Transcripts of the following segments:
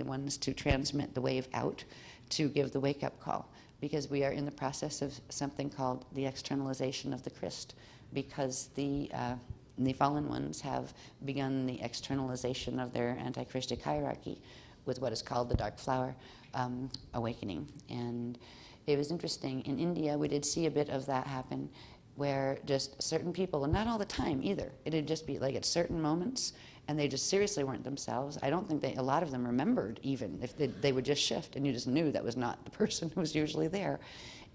the ones to transmit the wave out to give the wake-up call, because we are in the process of something called the externalization of the Christ, because the fallen ones have begun the externalization of their anti-Christic hierarchy with what is called the dark flower awakening. And it was interesting, in India we did see a bit of that happen, where just certain people, and not all the time either, it'd just be like at certain moments, and they just seriously weren't themselves. I don't think a lot of them remembered even, if they would just shift, and you just knew that was not the person who was usually there.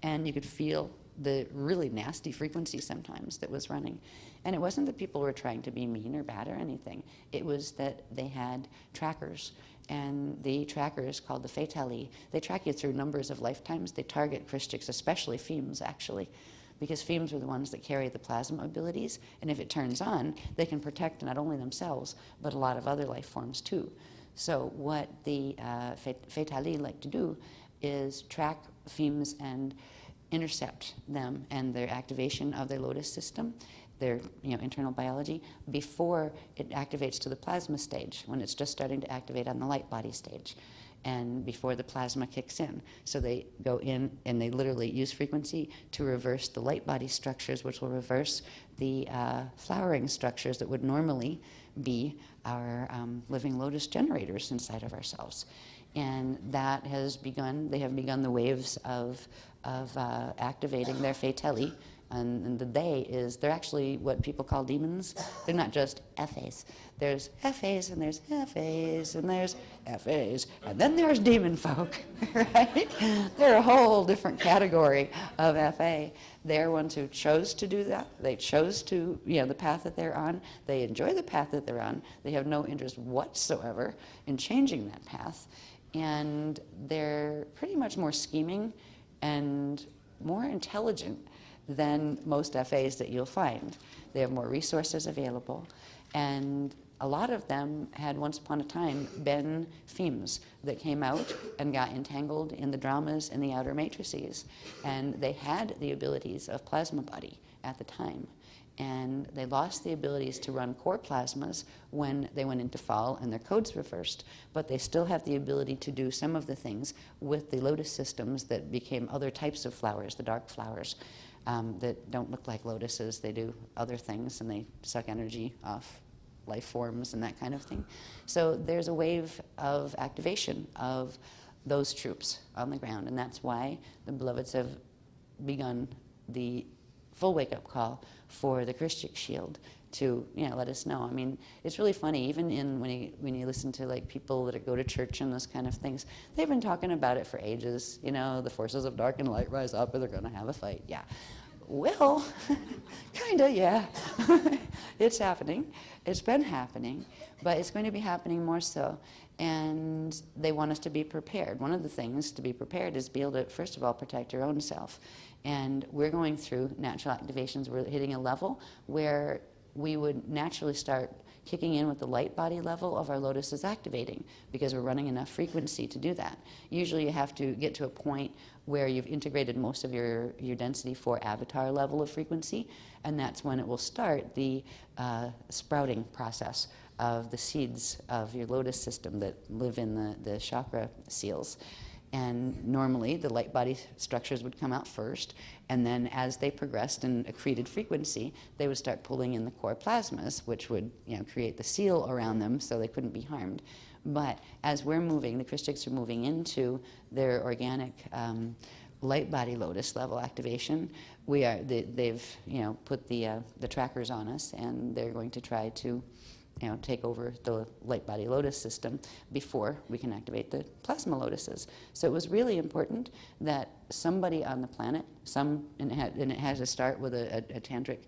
And you could feel the really nasty frequency sometimes that was running. And it wasn't that people were trying to be mean or bad or anything. It was that they had trackers. And the trackers, called the Fatali, they track you through numbers of lifetimes. They target Christics, especially Phims, actually, because Phims are the ones that carry the plasma abilities. And if it turns on, they can protect not only themselves, but a lot of other life forms too. So what the Fatali like to do is track Phims and intercept them and their activation of their lotus system, their internal biology, before it activates to the plasma stage, when it's just starting to activate on the light body stage, and before the plasma kicks in. So they go in and they literally use frequency to reverse the light body structures, which will reverse the flowering structures that would normally be our living lotus generators inside of ourselves. And that has begun, they have begun the waves of activating their Fatali. And the they is, they're actually what people call demons. They're not just FAs. There's FAs and there's FAs and there's FAs. And then there's demon folk, right? They're a whole different category of FA. They're ones who chose to do that. They chose to, the path that they're on. They enjoy the path that they're on. They have no interest whatsoever in changing that path. And they're pretty much more scheming and more intelligent than most FAs that you'll find. They have more resources available, and a lot of them had once upon a time been Phims that came out and got entangled in the dramas in the outer matrices, and they had the abilities of plasma body at the time, and they lost the abilities to run core plasmas when they went into fall and their codes reversed, but they still have the ability to do some of the things with the lotus systems that became other types of flowers, the dark flowers. That don't look like lotuses. They do other things, and they suck energy off life forms and that kind of thing. So there's a wave of activation of those troops on the ground, and that's why the beloveds have begun the full wake-up call for the Christic shield to let us know. I mean, it's really funny, even when you listen to like people that go to church and those kind of things, they've been talking about it for ages. The forces of dark and light rise up and they're going to have a fight. Yeah. Well, kind of, yeah. It's happening. It's been happening, but it's going to be happening more so. And they want us to be prepared. One of the things to be prepared is be able to, first of all, protect your own self. And we're going through natural activations. We're hitting a level where we would naturally start kicking in with the light body level of our lotus is activating, because we're running enough frequency to do that. Usually you have to get to a point where you've integrated most of your density 4 avatar level of frequency, and that's when it will start the sprouting process of the seeds of your lotus system that live in the chakra seals. And normally the light body structures would come out first, and then as they progressed and accreted frequency, they would start pulling in the core plasmas, which would create the seal around them so they couldn't be harmed. But as we're moving, the Christics are moving into their organic light body lotus level activation. They've put the trackers on us, and they're going to try to take over the light body lotus system before we can activate the plasma lotuses. So it was really important that somebody on the planet, and it has to start with a tantric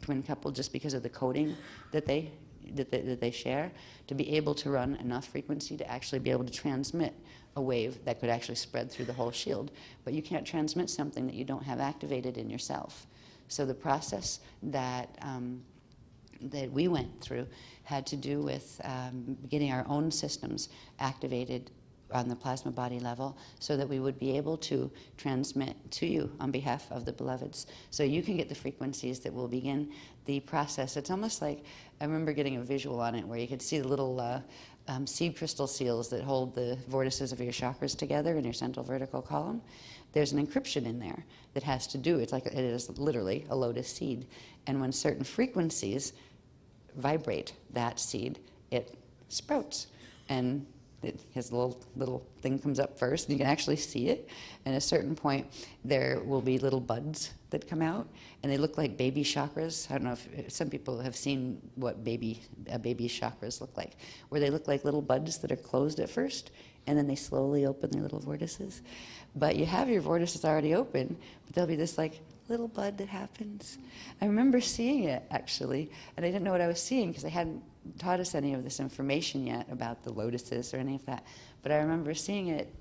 twin couple, just because of the coding that they share, to be able to run enough frequency to actually be able to transmit a wave that could actually spread through the whole shield. But you can't transmit something that you don't have activated in yourself. So the process that we went through had to do with getting our own systems activated on the plasma body level so that we would be able to transmit to you on behalf of the beloveds. So you can get the frequencies that will begin the process. It's almost like, I remember getting a visual on it where you could see the little seed crystal seals that hold the vortices of your chakras together in your central vertical column. There's an encryption in there that has to do, it is literally a lotus seed. And when certain frequencies vibrate that seed, it sprouts. And his little thing comes up first, and you can actually see it. And at a certain point, there will be little buds that come out, and they look like baby chakras. I don't know if some people have seen what baby chakras look like, where they look like little buds that are closed at first, and then they slowly open their little vortices. But you have your vortices already open, but there'll be this like little bud that happens. I remember seeing it, actually, and I didn't know what I was seeing because they hadn't taught us any of this information yet about the lotuses or any of that. But I remember seeing it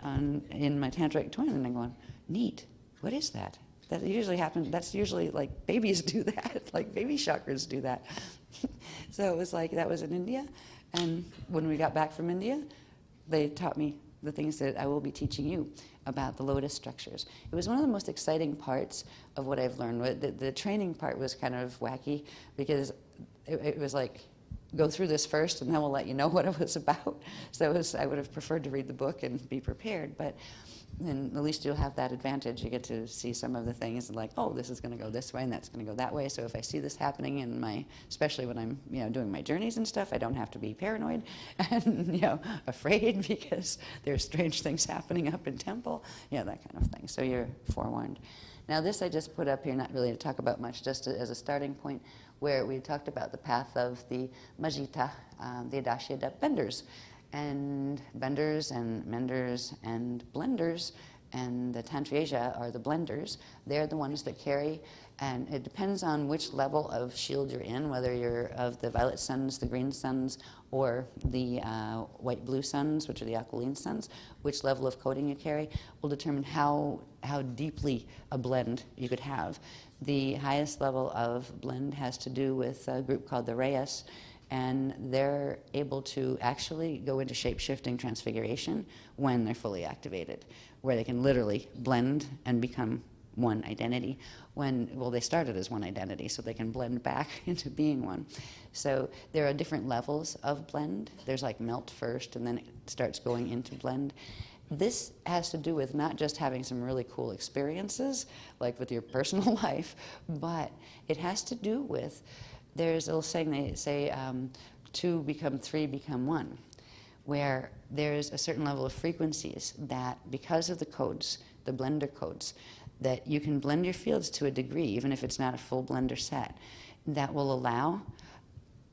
in my tantric twin, and I'm going, neat, what is that? That usually happens, that's usually like babies do that, like baby chakras do that. So it was like, that was in India, and when we got back from India, they taught me the things that I will be teaching you about the lotus structures. It was one of the most exciting parts of what I've learned. The training part was kind of wacky because it was like, go through this first and then we'll let you know what it was about. So I would have preferred to read the book and be prepared, but then at least you'll have that advantage. You get to see some of the things and like, oh, this is going to go this way and that's going to go that way. So if I see this happening in my, especially when I'm doing my journeys and stuff, I don't have to be paranoid and afraid because there's strange things happening up in temple, that kind of thing. So you're forewarned. Now this I just put up here, not really to talk about much, just as a starting point, where we talked about the path of the Majita, the Adashya benders. And benders and menders and blenders, and the Tantriaja are the blenders. They're the ones that carry, and it depends on which level of shield you're in, whether you're of the violet suns, the green suns, or the white-blue suns, which are the aquiline suns. Which level of coding you carry will determine how deeply a blend you could have. The highest level of blend has to do with a group called the Reyes, and they're able to actually go into shape-shifting transfiguration when they're fully activated, where they can literally blend and become one identity. They started as one identity, so they can blend back into being one. So there are different levels of blend. There's like melt first, and then it starts going into blend. This has to do with not just having some really cool experiences, like with your personal life, but it has to do with, there's a little saying, they say, two become three become one, where there's a certain level of frequencies that, because of the codes, the blender codes, that you can blend your fields to a degree, even if it's not a full blender set, that will allow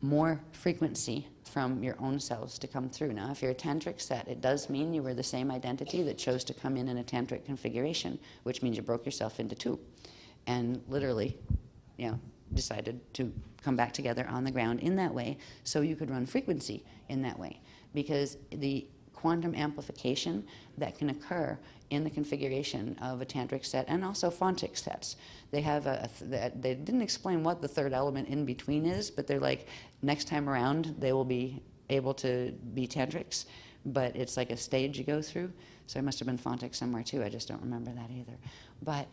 more frequency from your own selves to come through. Now, if you're a tantric set, it does mean you were the same identity that chose to come in a tantric configuration, which means you broke yourself into two and literally, decided to come back together on the ground in that way so you could run frequency in that way. Because the quantum amplification that can occur in the configuration of a tantric set and also fontic sets. They have they didn't explain what the third element in between is, but they're like, next time around they will be able to be tantrics, but it's like a stage you go through. So I must have been fontic somewhere too, I just don't remember that either. But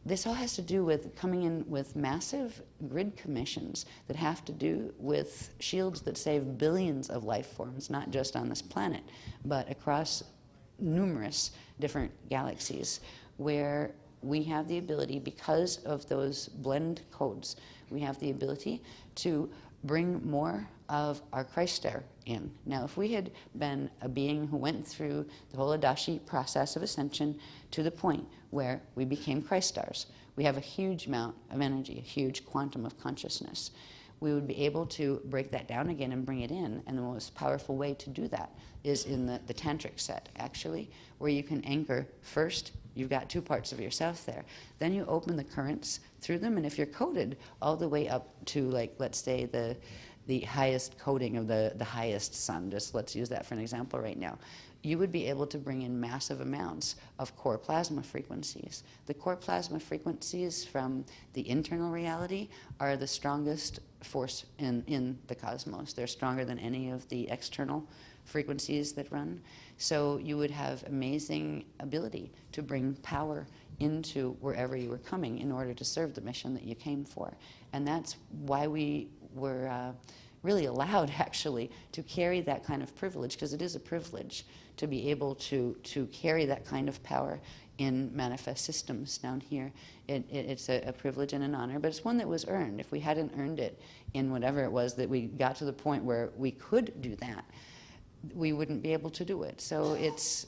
this all has to do with coming in with massive grid commissions that have to do with shields that save billions of life forms, not just on this planet, but across numerous different galaxies, where we have the ability, because of those blend codes, we have the ability to bring more of our Christ-er in. Now, if we had been a being who went through the whole Adashi process of ascension to the point where we became Christ-ers, we have a huge amount of energy, a huge quantum of consciousness. We would be able to break that down again and bring it in, and the most powerful way to do that is in the tantric set, actually, where you can anchor first. You've got two parts of yourself there. Then you open the currents through them, and if you're coded all the way up to, like, let's say the highest coding of the highest sun, just let's use that for an example right now, you would be able to bring in massive amounts of core plasma frequencies. The core plasma frequencies from the internal reality are the strongest force in the cosmos. They're stronger than any of the external frequencies that run. So you would have amazing ability to bring power into wherever you were coming in order to serve the mission that you came for. And that's why we were really allowed, actually, to carry that kind of privilege, because it is a privilege to be able to carry that kind of power in manifest systems down here. It's a privilege and an honor, but it's one that was earned. If we hadn't earned it in whatever it was that we got to the point where we could do that, we wouldn't be able to do it. So it's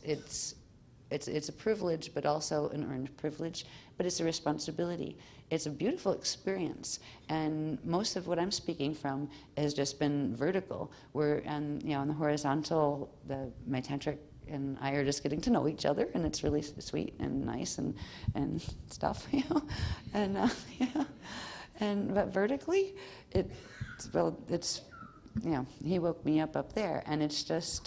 a privilege, but also an earned privilege, but it's a responsibility. It's a beautiful experience, and most of what I'm speaking from has just been vertical. We're on the horizontal, my tantric and I are just getting to know each other, and it's really sweet and nice and stuff, and but vertically, it's he woke me up there, and it's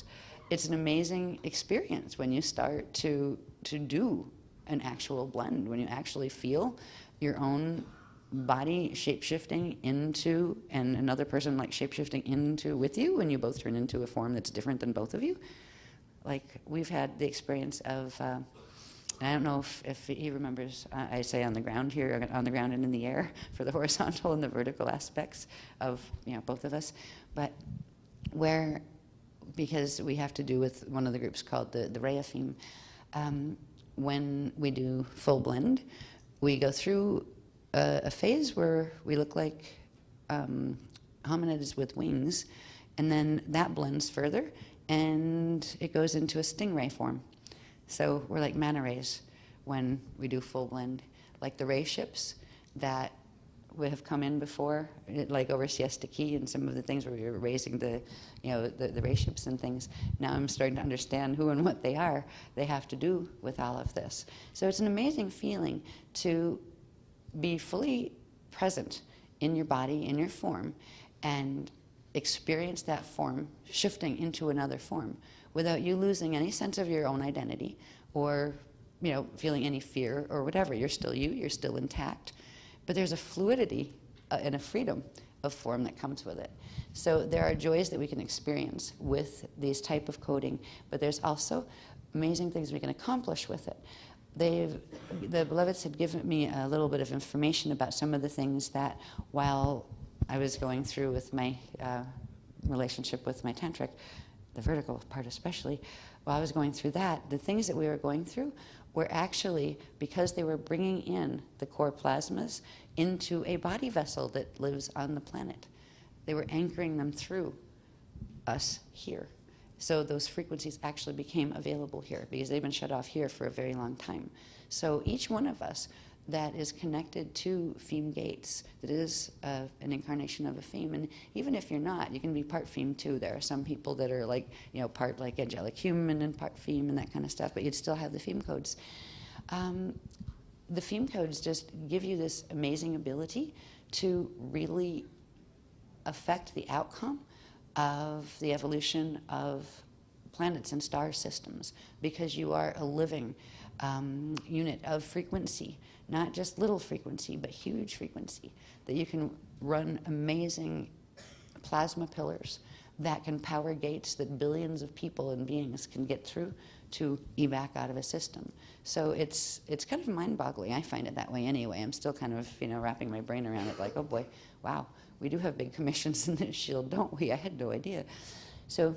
an amazing experience when you start to do an actual blend, when you actually feel your own body shape-shifting into, and another person like shape-shifting into with you, and you both turn into a form that's different than both of you. Like, we've had the experience of, I don't know if he remembers, I say on the ground here, on the ground and in the air for the horizontal and the vertical aspects of both of us, but because we have to do with one of the groups called the EFF-I'm, when we do full blend, we go through a phase where we look like hominids with wings, and then that blends further, and it goes into a stingray form. So we're like manta rays when we do full blend, like the ray ships that would have come in before, like over Siesta Key and some of the things where we were raising the ray ships and things. Now I'm starting to understand who and what they have to do with all of this. So it's an amazing feeling to be fully present in your body, in your form, and experience that form shifting into another form without you losing any sense of your own identity or feeling any fear or whatever. You're still you, you're still intact, but there's a fluidity and a freedom of form that comes with it. So there are joys that we can experience with these type of coding, but there's also amazing things we can accomplish with it. The Beloveds had given me a little bit of information about some of the things that, while I was going through with my relationship with my tantric, the vertical part especially, while I was going through that, the things that we were going through were actually because they were bringing in the core plasmas into a body vessel that lives on the planet. They were anchoring them through us here. So those frequencies actually became available here because they've been shut off here for a very long time. So each one of us that is connected to Phim gates, that is an incarnation of a Phim. And even if you're not, you can be part Phim too. There are some people that are like, part like angelic human and part Phim and that kind of stuff, but you'd still have the Phim codes. The Phim codes just give you this amazing ability to really affect the outcome of the evolution of planets and star systems, because you are a living unit of frequency, not just little frequency, but huge frequency, that you can run amazing plasma pillars that can power gates that billions of people and beings can get through to evac out of a system. So it's kind of mind-boggling. I find it that way anyway. I'm still kind of wrapping my brain around it, like, oh boy, wow, we do have big commissions in this shield, don't we? I had no idea. So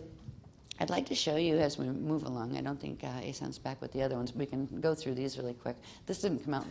I'd like to show you as we move along. I don't think Asan's back with the other ones. We can go through these really quick. This didn't come out